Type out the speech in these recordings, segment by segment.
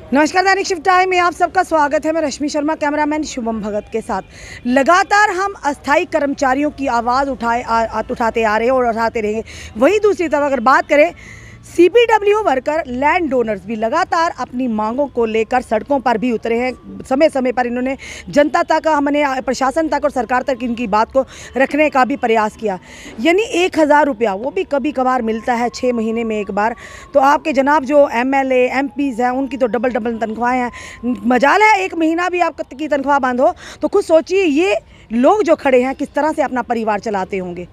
नमस्कार, दैनिक shift time में आप सबका स्वागत है। मैं रश्मि शर्मा, कैमरामैन शुभम भगत के साथ। लगातार हम अस्थायी कर्मचारियों की आवाज़ उठाते आ रहे हैं और उठाते रहेंगे। वहीं दूसरी तरफ अगर बात करें, सीपीडब्ल्यू वर्कर, लैंड डोनर्स भी लगातार अपनी मांगों को लेकर सड़कों पर भी उतरे हैं। समय समय पर इन्होंने जनता तक, हमने प्रशासन तक और सरकार तक इनकी बात को रखने का भी प्रयास किया। यानी 1000 रुपया वो भी कभी कभार मिलता है 6 महीने में एक बार। तो आपके जनाब जो MLA MPs हैं उनकी तो डबल तनख्वाहें हैं। मजाल है 1 महीना भी आपकी तनख्वाह बंद हो तो खुद सोचिए ये लोग जो खड़े हैं किस तरह से अपना परिवार चलाते होंगे,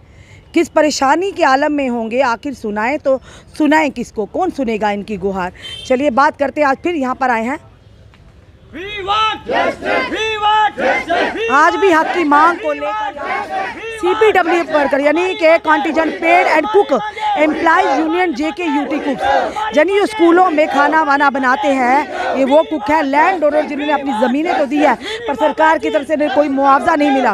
किस परेशानी के आलम में होंगे। आखिर सुनाएं तो सुनाएं किसको, कौन सुनेगा इनकी गुहार। चलिए बात करते हैं। आज फिर यहाँ पर आए हैं, आज भी हक की मांग को लेकर सीपीडब्ल्यू वर्कर यानी के contingent paid and cook employees union JKUT cook, यानी जो स्कूलों में खाना वाना बनाते हैं ये वो कुक है। लैंड डोनर जिन्होंने अपनी ज़मीनें तो दी है पर सरकार की तरफ से कोई मुआवजा नहीं मिला।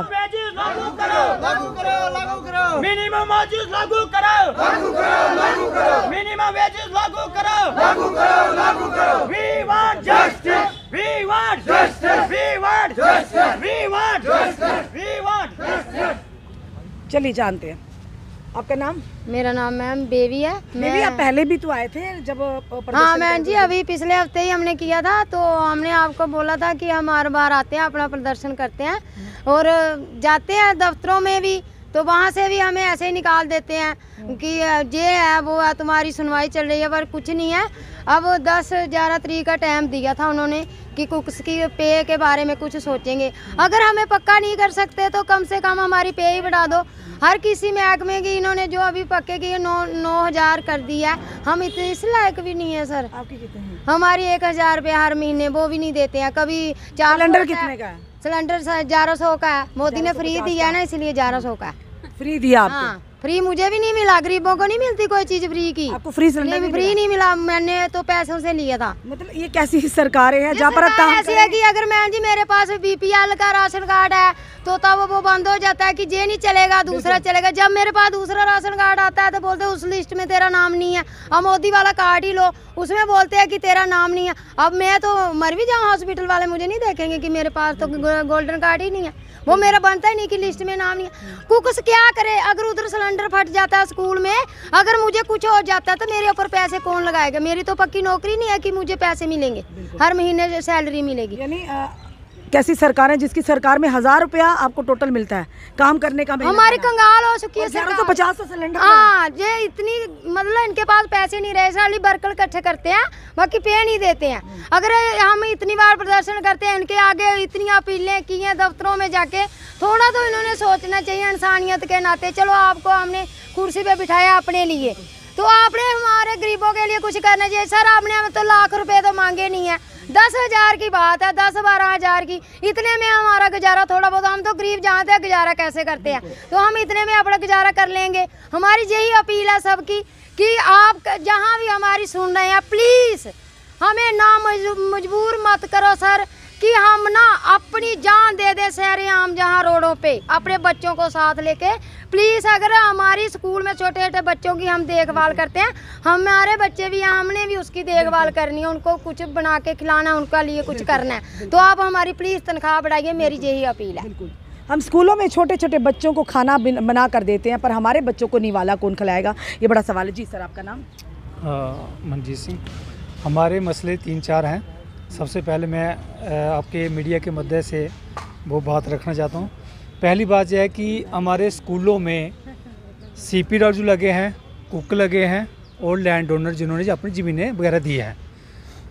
मिनिमम वेजेस लागू करो, लागू करो, लागू करो, मिनिमम वेजेस लागू करो, लागू करो, लागू करो। We want justice, we want justice, we want justice, we want justice, we want justice. चलिए जानते हैं आपका नाम। मेरा नाम मैम बेबी है। बेबी, आप पहले भी तो आए थे जब हाँ मैम जी, अभी पिछले हफ्ते ही हमने किया था। तो हमने आपको बोला था कि हम हर बार आते हैं, अपना प्रदर्शन करते हैं और जाते हैं दफ्तरों में भी, तो वहाँ से भी हमें ऐसे ही निकाल देते हैं कि ये है वो है, तुम्हारी सुनवाई चल रही है, पर कुछ नहीं है। अब 10-11 तारीख का टाइम दिया था उन्होंने कि कुक्स की पे के बारे में कुछ सोचेंगे। अगर हमें पक्का नहीं कर सकते तो कम से कम हमारी पे ही बढ़ा दो। हर किसी महकमे की इन्होंने जो अभी पक्के की 9,000 कर दी है। हम इतने इस लायक भी नहीं है सर। आपकी कितने हैं? हमारी 1000 रुपये हर महीने, वो भी नहीं देते हैं। कभी 4 सिलेंडर कितने का है? सिलेंडर 1100 का है। मोदी ने फ्री दिया है ना, इसलिए 1100 का फ्री दिया आपको? हाँ, फ्री मुझे भी नहीं मिला, गरीबों को नहीं मिलती कोई चीज फ्री की। आपको फ्री सिलेंडर भी फ्री नहीं मिला, मैंने तो पैसों से लिया था। मतलब ये कैसी सरकारें हैं जहाँ पर आप काम ऐसी है कि अगर मैम जी मेरे पास BPL का राशन कार्ड है तो तब वो बंद हो जाता है कि ये नहीं चलेगा, दूसरा चलेगा। जब मेरे पास दूसरा राशन कार्ड आता है तो बोलते हैं उस लिस्ट में तेरा नाम नहीं है, अब मोदी वाला कार्ड ही लो, उसमें बोलते हैं कि तेरा नाम नहीं है। अब मैं तो मर भी जाऊँ, हॉस्पिटल वाले मुझे नहीं देखेंगे कि मेरे पास तो गोल्डन कार्ड ही नहीं है, वो मेरा बनता ही नहीं कि लिस्ट में नाम नहीं है। कुछ क्या करे, अगर उधर सिलेंडर फट जाता है स्कूल में, अगर मुझे कुछ हो जाता है तो मेरे ऊपर पैसे कौन लगाएगा? मेरी तो पक्की नौकरी नहीं है कि मुझे पैसे मिलेंगे, हर महीने सैलरी मिलेगी। यानी कैसी सरकार है जिसकी सरकार में 1000 रुपया आपको टोटल मिलता है काम करने का? हमारी कंगाल हो चुकी है सरकार। तो 50 सिलेंडर। हाँ, ये इतनी मतलब इनके पास पैसे नहीं रहे, साली बर्कल इकट्ठे करते हैं, बाकी पे नहीं देते हैं। अगर हम इतनी बार प्रदर्शन करते हैं, इनके आगे इतनी अपीलें की हैं दफ्तरों में जाके, थोड़ा तो इन्होंने सोचना चाहिए इंसानियत के नाते। चलो आपको हमने कुर्सी पे बिठाया अपने लिए, तो आपने हमारे गरीबों के लिए कुछ करना चाहिए। सर आपने हमें तो लाख रुपए तो मांगे नहीं है, 10,000 की बात है, 10-12 हज़ार की, इतने में हमारा गुजारा थोड़ा बहुत, हम तो गरीब जानते हैं गुजारा कैसे करते हैं, तो हम इतने में अपना गुजारा कर लेंगे। हमारी यही अपील है सबकी कि आप जहाँ भी हमारी सुन रहे हैं, प्लीज़ हमें ना मजबूर मत करो सर कि हम ना अपनी जान दे दें शहर आम जहाँ रोडों पे अपने बच्चों को साथ लेके। प्लीज़ अगर हमारी स्कूल में छोटे छोटे बच्चों की हम देखभाल करते हैं, हमारे बच्चे भी हैं, हमने भी उसकी देखभाल करनी है, उनको कुछ बना के खिलाना, उनका लिए कुछ करना है, तो आप हमारी प्लीज़ तनख्वाह बढ़ाइए, मेरी यही अपील है। हम स्कूलों में छोटे छोटे बच्चों को खाना बना कर देते हैं पर हमारे बच्चों को निवाला कौन खिलाएगा, ये बड़ा सवाल है। जी सर, आपका नाम? मनजीत सिंह। हमारे मसले 3-4 हैं। सबसे पहले मैं आपके मीडिया के मद्दे से वो बात रखना चाहता हूँ। पहली बात यह है कि हमारे स्कूलों में CPW लगे हैं, कुक लगे हैं और लैंड डोनर जिन्होंने अपनी ज़मीनें वगैरह दी हैं,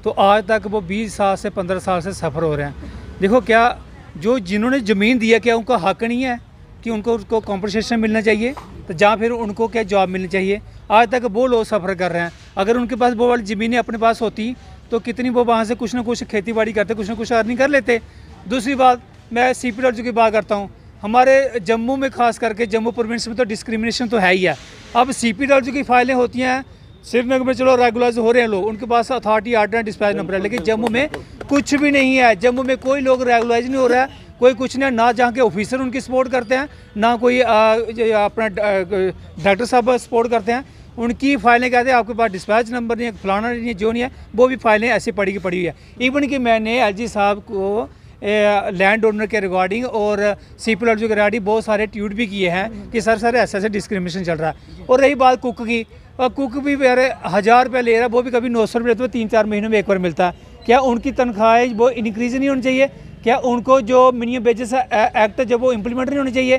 तो आज तक वो 20 साल से 15 साल से सफ़र हो रहे हैं। देखो, क्या जो जिन्होंने ज़मीन दी है क्या उनका हक नहीं है कि उनको कॉम्पनसेशन मिलना चाहिए? तो जहाँ फिर उनको क्या जॉब मिलनी चाहिए? आज तक वो लोग सफ़र कर रहे हैं। अगर उनके पास वो वाली ज़मीनें अपने पास होती तो कितनी वो वहाँ से कुछ ना कुछ खेती बाड़ी करते, कुछ ना कुछ अर्निंग कर लेते। दूसरी बात, मैं CPW की बात करता हूँ। हमारे जम्मू में खास करके जम्मू प्रोविंस में तो डिस्क्रिमिनेशन तो है ही है। अब CPW की फाइलें होती हैं श्रीनगर में, चलो रेगुलराइज हो रहे हैं लोग, उनके पास अथॉरिटी आर्डर डिस्पैच नंबर है, लेकिन जम्मू में कुछ भी नहीं है। जम्मू में कोई लोग रेगुलराइज नहीं हो रहा है, कोई कुछ नहीं, ना जहाँ के ऑफिसर उनकी सपोर्ट करते हैं, ना कोई अपना डॉक्टर साहब सपोर्ट करते हैं। उनकी फाइलें कहते हैं आपके पास डिस्पैच नंबर नहीं है, फलाना नहीं है, जो नहीं है, वो भी फाइलें ऐसी पड़ी की पड़ी हुई है। इवन कि मैंने एलजी साहब को लैंड ओनर के रिगार्डिंग और CPLO के रिगार्डिंग बहुत सारे ट्वीट भी किए हैं कि सर ऐसे डिस्क्रिमिनेशन चल रहा है। और रही बात कुक की, कुक भी यार 1000 रुपये ले रहा है, वो भी कभी 900 रुपये, तो 3-4 महीनों में एक बार मिलता है। क्या उनकी तनख्वाहें वो इंक्रीज़ नहीं होनी चाहिए? क्या उनको जो मिनिमम वेजेस एक्ट जब वो इम्प्लीमेंट नहीं होनी चाहिए?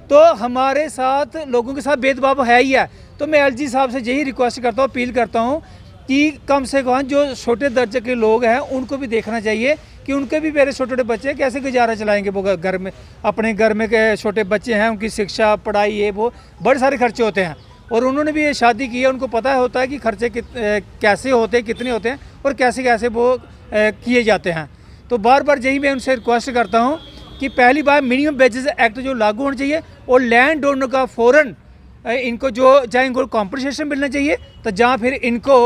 तो हमारे साथ लोगों के साथ भेदभाव है ही है। तो मैं LG साहब से यही रिक्वेस्ट करता हूँ, अपील करता हूँ कि कम से कम जो छोटे दर्जे के लोग हैं उनको भी देखना चाहिए कि उनके भी मेरे छोटे छोटे बच्चे कैसे गुजारा चलाएंगे। वो घर में अपने घर में के छोटे बच्चे हैं, उनकी शिक्षा पढ़ाई ये वो बड़े सारे खर्चे होते हैं। और उन्होंने भी ये शादी की है, उनको पता होता है कि खर्चे कैसे होते हैं, कितने होते हैं और कैसे कैसे वो किए जाते हैं। तो बार बार यही मैं उनसे रिक्वेस्ट करता हूँ कि पहली बार मिनिमम वेजेस एक्ट जो लागू होना चाहिए और लैंड ओनर का फ़ौरन इनको जो चाहे इनको कॉम्पनसेशन मिलना चाहिए, तो जहाँ फिर इनको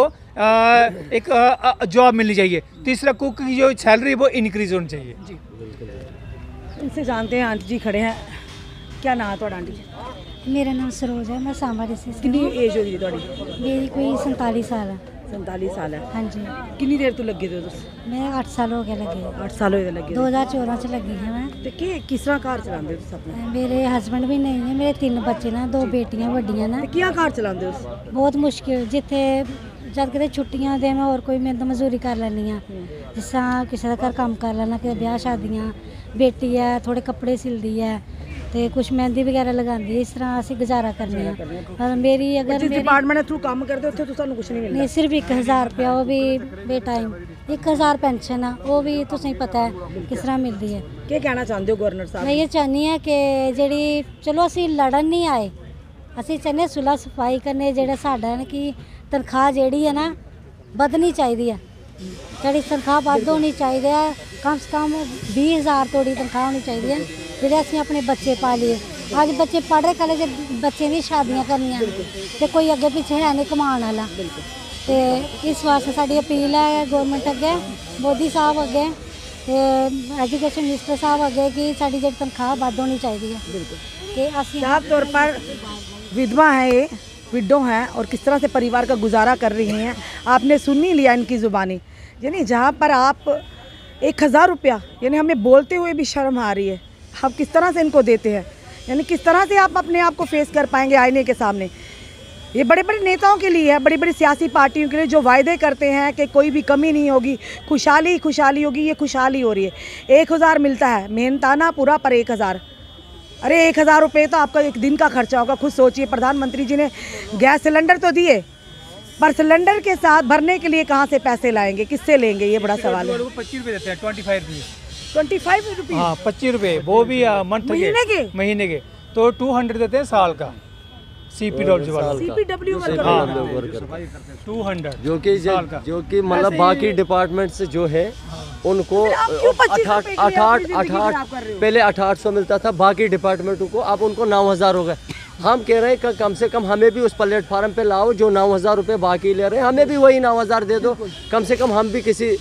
एक जॉब मिलनी चाहिए। तीसरा कुक की जो सैलरी वो इंक्रीज होनी चाहिए। जी इनसे जानते हैं, आंटी जी खड़े हैं। क्या नाम है ਤੁਹਾਡਾ आंटी जी? मेरा नाम सरोज है, मैं सांबा डिस्ट्रिक्ट से कितनी हूँ। एज होगी ਤੁਹਾਡੀ? मेरी कोई 47 साल है। 47 साल है। हाँ जी, कितनी देर तो लगे थे ਤੁਸੀਂ? मैं 8 साल हो गए लगे। 8 साल होए लगे 2014 से लगी है मैं। ਤੇ ਕਿ ਕਿਸ ਤਰ੍ਹਾਂ ਘਰ ਚਲਾਉਂਦੇ ਹੋ ਤੁਸੀਂ ਆਪਣਾ? मेरे हस्बैंड भी नहीं है, मेरे 3 बच्चे ना, 2 बेटियां ਵੱਡੀਆਂ ना। ਤੇ ਕਿਆ ਘਰ ਚਲਾਉਂਦੇ ਹੋ ਤੁਸੀਂ? ਬਹੁਤ ਮੁਸ਼ਕਿਲ, ਜਿੱਥੇ ਜਦ ਕਿਤੇ ਛੁੱਟੀਆਂ ਦੇ ਮੈਂ ਹੋਰ ਕੋਈ ਮਿਹਨਤ ਮਜ਼ਦੂਰੀ ਕਰ ਲੈਂਦੀ ਹਾਂ, ਜਿਸ ਤਰ੍ਹਾਂ ਕਿਸੇ ਦਾ ਘਰ ਕੰਮ ਕਰ ਲੈਣਾ, ਕਿ ਵਿਆਹ ਸ਼ਾਦੀਆਂ, ਬੇਟੀ ਹੈ ਥੋੜੇ ਕੱਪੜੇ ਸਿਲਦੀ ਹੈ ਤੇ ਕੁਛ ਮਹਿੰਦੀ ਵਗੈਰਾ ਲਗਾਉਂਦੀ ਹੈ, ਇਸ ਤਰ੍ਹਾਂ ਅਸੀਂ ਗੁਜ਼ਾਰਾ ਕਰਨੇ ਆ। ਪਰ ਮੇਰੀ ਅਗਰ ਜਿਸ ਮੇਰੀ ਡਿਪਾਰਟਮੈਂਟ ਦੇ ਥਰੂ ਕੰਮ ਕਰਦੇ ਹੋ ਉੱਥੇ ਤੋਂ ਤੁਹਾਨੂੰ ਕੁਝ ਨਹੀਂ ਮਿਲਦਾ? ਨਹੀਂ, ਸਿਰਫ 1000 ਰੁਪਇਆ, ਉਹ ਵੀ ਬੇ ਟਾਈਮ 1000 ਪੈਨਸ਼ਨ ਆ, ਉਹ ਵੀ ਤੁਸੀਂ ਪਤਾ ਹੈ ਕਿਸ ਤਰ੍ਹਾਂ ਮਿਲਦੀ ਹੈ। ਕੀ ਕਹਿਣਾ ਚਾਹੁੰਦੇ ਹੋ ਗਵਰਨਰ ਸਾਹਿਬ? ਮੈਂ ਇਹ ਚਾਹੁੰਦੀ ਹਾਂ ਕਿ ਜਿਹੜੀ, ਚਲੋ ਅਸੀਂ ਲੜਨ ਨਹੀਂ ਆਏ, ਅਸੀਂ ਚਾਹੁੰਦੇ ਸੁਲਹ ਸਫਾਈ ਕਰਨੇ, ਜਿਹੜਾ ਸਾਡਾ ਨਾ ਕਿ ਤਨਖਾਹ ਜਿਹੜੀ ਹੈ ਨਾ ਵਧਣੀ ਚਾਹੀਦੀ ਹੈ, ਜਿਹੜੀ ਤਨਖਾਹ ਵੱਧ ਹੋਣੀ ਚਾਹੀਦੀ ਹੈ, ਕਮ ਸੇ ਕਮ 20000 ਤੋੜੀ ਤਨਖਾਹ ਹੋਣੀ ਚਾਹੀਦੀ ਹੈ, ਜਿਹੜੇ ਅਸੀਂ ਆਪਣੇ ਬੱਚੇ ਪਾਲੀਏ। ਅੱਜ ਬੱਚੇ ਪੜ੍ਹ ਰਹੇ, ਕਾਲਜ ਬੱਚੇ ਦੀ ਸ਼ਾਦੀਆਂ ਕਰਨੀਆਂ ਤੇ ਕੋਈ ਅੱਗੇ ਪਿੱਛੇ ਹੈ ਨਹੀਂ ਕਮਾਉਣ ਵਾਲਾ। ਤੇ ਇਸ ਵਾਸਤੇ ਸਾਡੀ ਅਪੀਲ ਹੈ ਗਵਰਨਮੈਂਟ ਅੱਗੇ, ਮੋਦੀ ਸਾਹਿਬ ਅੱਗੇ ਤੇ एजुकेशन मिनिस्टर साहब ਅੱਗੇ कि ਸਾਡੀ ਜਿਹੜੀ ਤਨਖਾਹ ਵੱਧ ਹੋਣੀ ਚਾਹੀਦੀ ਹੈ कि ਅਸੀਂ साफ तौर पर विधवा हैं, ये विडो हैं और किस तरह से परिवार का गुजारा कर रही हैं। आपने सुन ही लिया इनकी ज़ुबानी। यानी जहाँ पर आप 1000 रुपया, यानी हमें बोलते हुए भी शर्म आ रही है, आप किस तरह से इनको देते हैं? यानी किस तरह से आप अपने आप को फेस कर पाएंगे आईने के सामने? ये बड़े बड़े नेताओं के लिए है, बड़ी बड़ी सियासी पार्टियों के लिए, जो वायदे करते हैं कि कोई भी कमी नहीं होगी, खुशहाली खुशहाली होगी। ये खुशहाली हो रही है। 1000 मिलता है, मेहनताना पूरा पर 1000। अरे 1000 रुपये तो आपका एक दिन का खर्चा होगा। खुद सोचिए, प्रधानमंत्री जी ने गैस सिलेंडर तो दिए, पर सिलेंडर के साथ भरने के लिए कहाँ से पैसे लाएंगे, किससे लेंगे? ये बड़ा सवाल है। 25 रुपये देते हैं, 25 रुपये। 25 रुपये? हाँ 25 रुपये, वो भी मंथ महीने के। तो 200 देते हैं साल का CPW वाला। CPW हाँ 200 जो कि मतलब बाकी डिपार्टमेंट से जो है उनको आप क्यों 25 रुपए के लिए अपनी जिंदगी खराब कर रहे हो? पहले 800 मिलता था बाकी डिपार्टमेंटों को, अब उनको 9000 हो गए। हम कह रहे हैं कि कम से कम हमें भी उस प्लेटफार्म पे लाओ जो 9000 रुपये बाकी ले रहे हैं, हमें भी वही 9000 दे दो, कम से कम हम भी किसी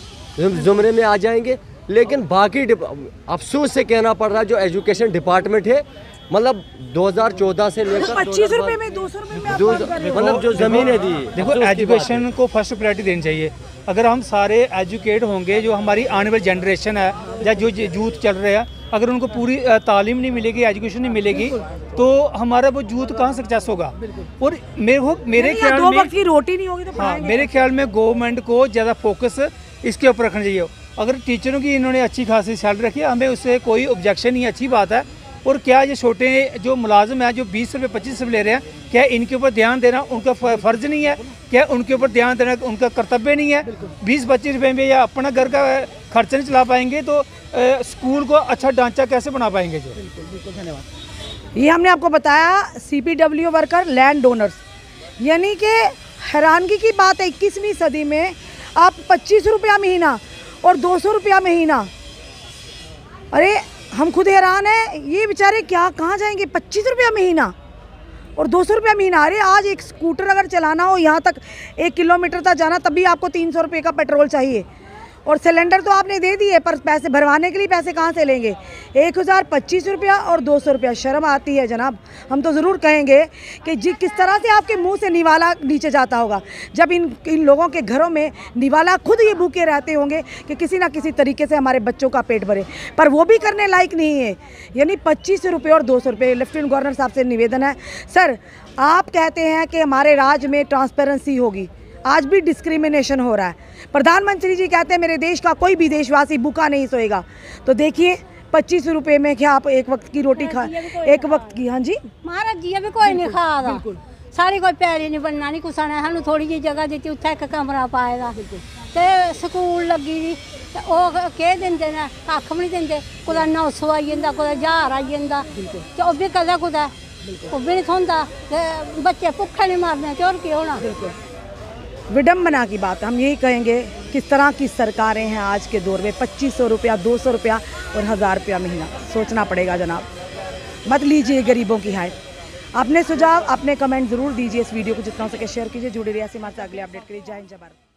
जुमरे में आ जाएंगे। लेकिन बाकी अफसोस से कहना पड़ रहा है, जो एजुकेशन डिपार्टमेंट है, मतलब 2014 से लेकर 25 रुपये में 200 रुपये में आप काम कर रहे हो। मतलब जो ज़मीनें दी, देखो एजुकेशन को फर्स्ट प्रायोरिटी देनी चाहिए। अगर हम सारे एजुकेट होंगे, जो हमारी आने वाली जनरेशन है या जो यूथ चल रहे हैं, अगर उनको पूरी तालीम नहीं मिलेगी, एजुकेशन नहीं मिलेगी, तो हमारा वो यूथ कहाँ सक्सेस होगा? और मेरे ख्याल दो में वक्त की रोटी नहीं होगी तो हाँ, खाएंगे। मेरे ख्याल में गवर्नमेंट को ज़्यादा फोकस इसके ऊपर रखना चाहिए। अगर टीचरों की इन्होंने अच्छी खासी सैलरी रखी है, हमें उससे कोई ऑब्जेक्शन नहीं, अच्छी बात है। और क्या ये छोटे जो मुलाजिम हैं जो 20 रुपये 25 रुपये ले रहे हैं, क्या इनके ऊपर ध्यान देना उनका फ़र्ज़ नहीं है? क्या उनके ऊपर ध्यान देना उनका कर्तव्य नहीं है? 20-25 रुपये में या अपना घर का खर्चा नहीं चला पाएंगे तो स्कूल को अच्छा ढांचा कैसे बना पाएंगे? जो बिल्कुल धन्यवाद। ये हमने आपको बताया CPW वर्कर लैंड डोनर्स, यानी कि हैरानगी की बात है 21वीं सदी में आप 25 रुपया महीना और 200 रुपया महीना। अरे हम खुद हैरान हैं, ये बेचारे क्या कहाँ जाएंगे? 25 रुपया महीना और 200 रुपया महीना। अरे आज एक स्कूटर अगर चलाना हो, यहाँ तक 1 किलोमीटर तक जाना, तब भी आपको 300 रुपये का पेट्रोल चाहिए। और सिलेंडर तो आपने दे दिए, पर पैसे भरवाने के लिए पैसे कहाँ से लेंगे? 1025 रुपया और 200 रुपया। शर्म आती है जनाब। हम तो ज़रूर कहेंगे कि जी किस तरह से आपके मुंह से निवाला नीचे जाता होगा जब इन लोगों के घरों में निवाला खुद ये भूखे रहते होंगे कि किसी ना किसी तरीके से हमारे बच्चों का पेट भरे, पर वो भी करने लायक नहीं है। यानी 25 रुपये और 200 रुपये। लेफ्टिनेंट गवर्नर साहब से निवेदन है, सर आप कहते हैं कि हमारे राज्य में ट्रांसपेरेंसी होगी, आज भी डिस्क्रिमिनेशन हो रहा है। प्रधानमंत्री जी कहते हैं मेरे देश का कोई भी देशवासी भूखा नहीं सोएगा। तो देखिए 25 रुपये में क्या आप एक वक्त की रोटी खा, एक वक्त की? हाँ जी महाराज जी भी कोई नहीं खाएगा, सारी कोई पैरी नहीं बनना नहीं कुछ ने सानू थोड़ी जी जगह दी उत्थे एक कमरा पाएगा ते स्कूल लगी दी ते ओह कह देंदे ने कख भी नहीं देंदे, कुदै 900 आई जंदा, कुदै 1000 आई जंदा ते ओह भी कदा कुदै ओह भी नहीं थोंदा ते बच्चे भुक्खे नहीं मरने ते होर केह् होना। विडम्बना की बात। हम यही कहेंगे किस तरह की सरकारें हैं आज के दौर में। 2500 रुपया, 200 रुपया और 1000 रुपया महीना। सोचना पड़ेगा जनाब, मत लीजिए गरीबों की हाय। अपने सुझाव, अपने कमेंट ज़रूर दीजिए। इस वीडियो को जितना हो सके शेयर कीजिए। जुड़े रहिए हमारे साथ अगले अपडेट के लिए। जय हिंद, जय भारत।